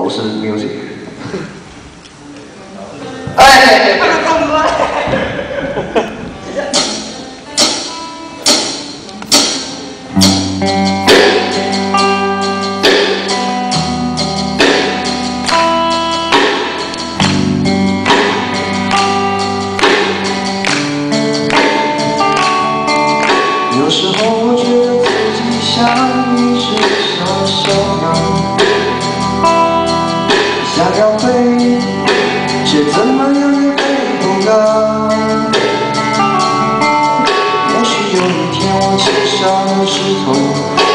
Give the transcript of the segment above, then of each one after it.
都是 music。哎，不能动了。有时候我觉得自己像一只小小鸟，想要飞，却怎么样也飞不高。也许有一天我骑上了石头，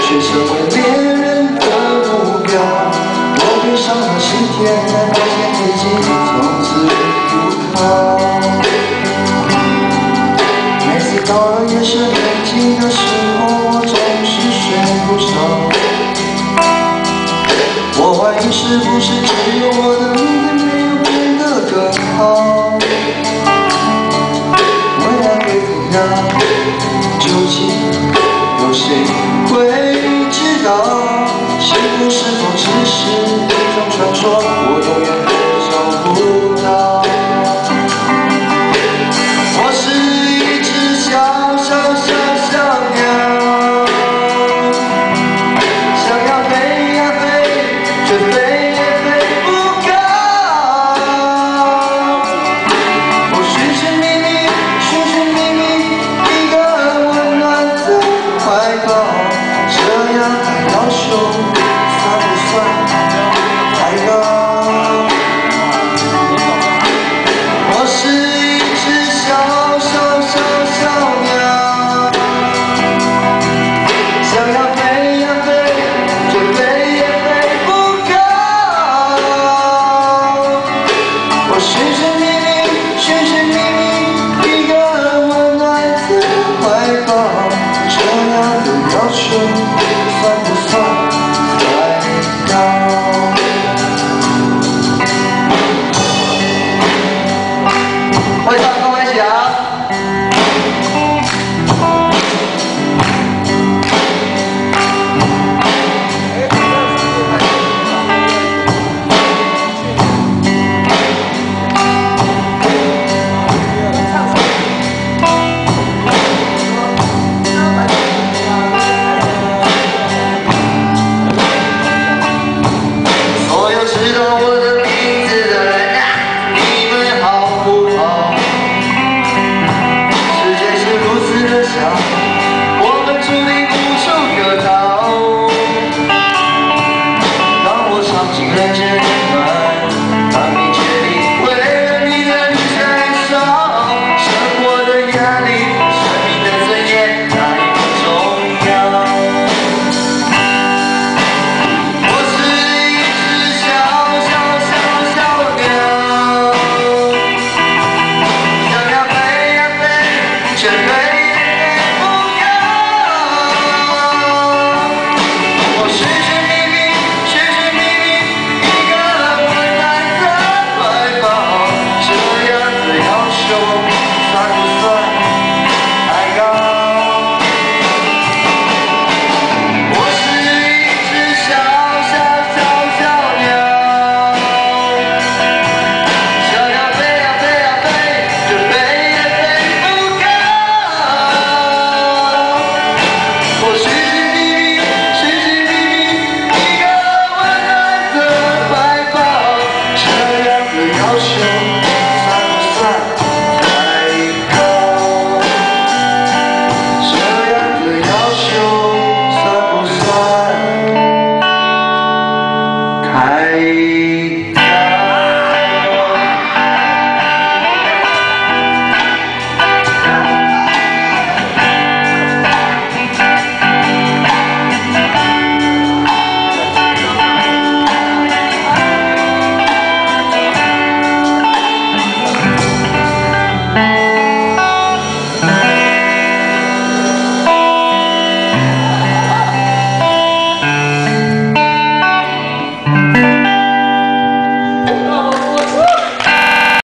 却成为猎人的目标。我背上了信贴，才发现自己从此不靠。每次到了夜深人静的时候，我总是睡不着。我怀疑是不是只有我的命运没有变得更好？未来会怎样？究竟有谁会知道？幸福是否只是一种传说？我永远都找不到。我是一只小小小小鸟，想要飞呀飞，却飞也飞不高。我寻寻觅觅，寻寻觅觅一个温暖的怀抱，这样的要求算不算太高？我是一只小小小小鸟，想要飞呀飞，却飞也飞不高。我寻寻觅觅，寻寻觅觅一个温暖的怀抱，这样的要求算不算太高？会唱跟我一起啊！所有知道我的名字的人啊，你们好不好？世界是如此的小，我们注定无处可逃。当我尝尽人间。